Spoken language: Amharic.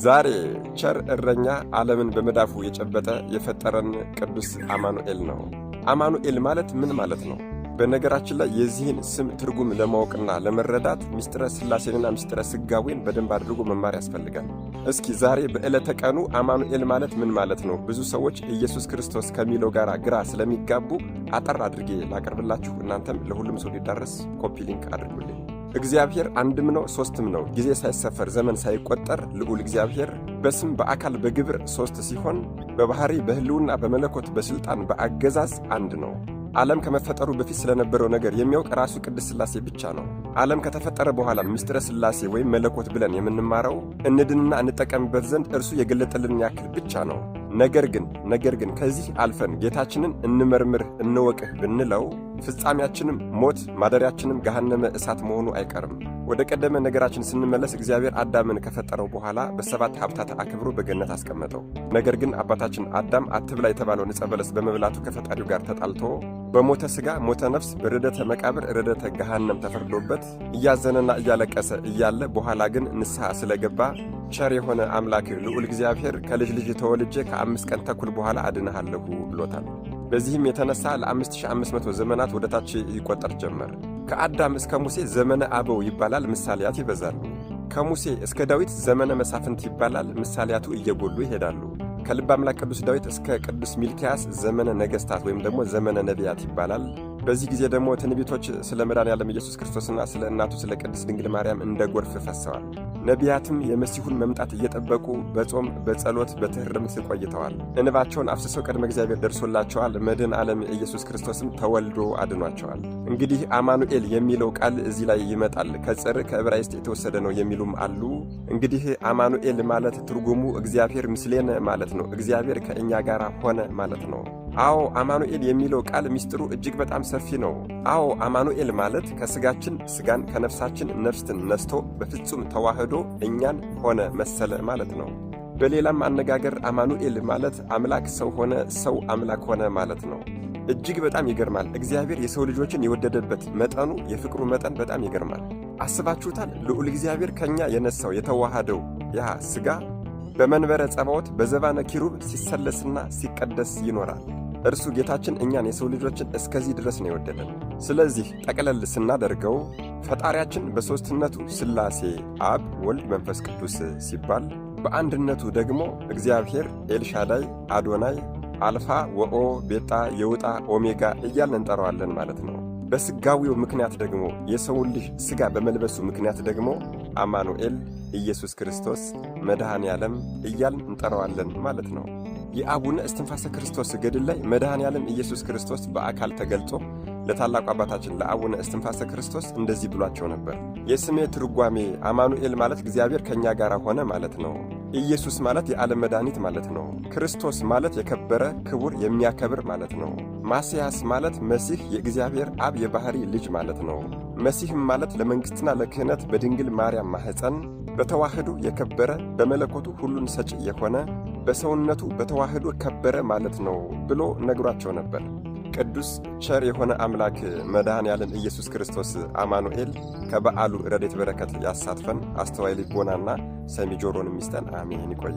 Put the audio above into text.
ዛሬ ቸር እረኛ ዓለምን በመዳፉ የጨበጠ የፈጠረን ቅዱስ አማኑኤል ነው። አማኑኤል ማለት ምን ማለት ነው? በነገራችን ላይ የዚህን ስም ትርጉም ለማወቅና ለመረዳት ምስጢረ ሥላሴንና ምስጢረ ሥጋዌን በደንብ አድርጎ መማር ያስፈልጋል። እስኪ ዛሬ በዕለተ ቀኑ አማኑኤል ማለት ምን ማለት ነው? ብዙ ሰዎች ኢየሱስ ክርስቶስ ከሚለው ጋር ግራ ስለሚጋቡ አጠር አድርጌ ላቀርብላችሁ፣ እናንተም ለሁሉም ሰው ሊዳረስ ኮፒ ሊንክ አድርጉልኝ። እግዚአብሔር አንድም ነው ሦስትም ነው። ጊዜ ሳይሰፈር ዘመን ሳይቆጠር ልዑል እግዚአብሔር በስም በአካል በግብር ሦስት ሲሆን በባሕሪ በሕልውና በመለኮት በሥልጣን በአገዛዝ አንድ ነው። ዓለም ከመፈጠሩ በፊት ስለነበረው ነገር የሚያውቅ ራሱ ቅድስት ሥላሴ ብቻ ነው። ዓለም ከተፈጠረ በኋላ ምስጢረ ሥላሴ ወይም መለኮት ብለን የምንማረው እንድንና እንጠቀምበት ዘንድ እርሱ የገለጠልን ያክል ብቻ ነው። ነገር ግን ከዚህ አልፈን ጌታችንን እንመርምር እንወቅህ ብንለው ፍጻሜያችንም ሞት ማደሪያችንም ገሃነመ እሳት መሆኑ አይቀርም። ወደ ቀደመ ነገራችን ስንመለስ እግዚአብሔር አዳምን ከፈጠረው በኋላ በሰባት ሀብታት አክብሮ በገነት አስቀመጠው። ነገር ግን አባታችን አዳም አትብላ የተባለውን ዕፀ በለስ በመብላቱ ከፈጣሪው ጋር ተጣልቶ በሞተ ሥጋ ሞተ ነፍስ በርደተ መቃብር ርደተ ገሃነም ተፈርዶበት እያዘነና እያለቀሰ እያለ በኋላ ግን ንስሐ ስለገባ ቸር የሆነ አምላክ ልዑል እግዚአብሔር ከልጅ ልጅ ተወልጄ ከ5 ቀን ተኩል በኋላ አድንሃለሁ ብሎታል። በዚህም የተነሳ ለ5500 ዘመናት ወደ ታች ይቆጠር ጀመር። ከአዳም እስከ ሙሴ ዘመነ አበው ይባላል፣ ምሳሌያት ይበዛሉ። ከሙሴ እስከ ዳዊት ዘመነ መሳፍንት ይባላል፣ ምሳሌያቱ እየጎሉ ይሄዳሉ። ከልበ አምላክ ቅዱስ ዳዊት እስከ ቅዱስ ሚልክያስ ዘመነ ነገሥታት ወይም ደግሞ ዘመነ ነቢያት ይባላል። በዚህ ጊዜ ደግሞ ትንቢቶች ስለ መድኃኔዓለም ኢየሱስ ክርስቶስና ስለ እናቱ ስለ ቅድስት ድንግል ማርያም እንደ ጎርፍ ፈሰዋል። ነቢያትም የመሲሁን መምጣት እየጠበቁ በጾም በጸሎት በትሕርምት ቆይተዋል። እንባቸውን አፍስሰው ቅድመ እግዚአብሔር ደርሶላቸዋል። መድኃኔ ዓለም ኢየሱስ ክርስቶስም ተወልዶ አድኗቸዋል። እንግዲህ አማኑኤል የሚለው ቃል እዚህ ላይ ይመጣል። ከጽር ከዕብራይስጥ የተወሰደ ነው የሚሉም አሉ። እንግዲህ አማኑኤል ማለት ትርጉሙ እግዚአብሔር ምስሌነ ማለት ነው። እግዚአብሔር ከእኛ ጋር ሆነ ማለት ነው። አዎ አማኑኤል የሚለው ቃል ምስጢሩ እጅግ በጣም ሰፊ ነው። አዎ አማኑኤል ማለት ከሥጋችን ሥጋን ከነፍሳችን ነፍስን ነስቶ በፍጹም ተዋህዶ እኛን ሆነ መሰለ ማለት ነው። በሌላም አነጋገር አማኑኤል ማለት አምላክ ሰው ሆነ፣ ሰው አምላክ ሆነ ማለት ነው። እጅግ በጣም ይገርማል። እግዚአብሔር የሰው ልጆችን የወደደበት መጠኑ፣ የፍቅሩ መጠን በጣም ይገርማል። አስባችሁታል? ልዑል እግዚአብሔር ከእኛ የነሳው የተዋሃደው ያ ሥጋ በመንበረ ጸባዖት በዘባነ ኪሩብ ሲሰለስና ሲቀደስ ይኖራል። እርሱ ጌታችን እኛን የሰው ልጆችን እስከዚህ ድረስ ነው የወደደን። ስለዚህ ጠቅለል ስናደርገው ፈጣሪያችን በሦስትነቱ ሥላሴ አብ፣ ወልድ፣ መንፈስ ቅዱስ ሲባል በአንድነቱ ደግሞ እግዚአብሔር ኤልሻዳይ፣ አዶናይ፣ አልፋ ወኦ፣ ቤጣ፣ የውጣ፣ ኦሜጋ እያልን እንጠራዋለን ማለት ነው። በሥጋዊው ምክንያት ደግሞ የሰውን ልጅ ሥጋ በመልበሱ ምክንያት ደግሞ አማኑኤል ኢየሱስ ክርስቶስ መድኃኔ ዓለም እያልን እንጠራዋለን ማለት ነው። የአቡነ እስትንፋሰ ክርስቶስ ገድል ላይ መድኃኔ ዓለም ኢየሱስ ክርስቶስ በአካል ተገልጾ ለታላቁ አባታችን ለአቡነ እስትንፋሰ ክርስቶስ እንደዚህ ብሏቸው ነበር። የስሜ ትርጓሜ አማኑኤል ማለት እግዚአብሔር ከእኛ ጋር ሆነ ማለት ነው። ኢየሱስ ማለት የዓለም መድኃኒት ማለት ነው። ክርስቶስ ማለት የከበረ ክቡር የሚያከብር ማለት ነው። ማስያስ ማለት መሲህ የእግዚአብሔር አብ የባሕሪ ልጅ ማለት ነው። መሲህም ማለት ለመንግሥትና ለክህነት በድንግል ማርያም ማኅፀን በተዋህዶ የከበረ በመለኮቱ ሁሉን ሰጪ የሆነ በሰውነቱ በተዋህዶ ከበረ ማለት ነው ብሎ ነግሯቸው ነበር። ቅዱስ ቸር የሆነ አምላክ መድኃኔ ዓለም ኢየሱስ ክርስቶስ አማኑኤል ከበዓሉ ረድኤት በረከት ያሳትፈን። አስተዋይ ልቦናና ሰሚ ጆሮን ይስጠን። አሜን። ይቆያል።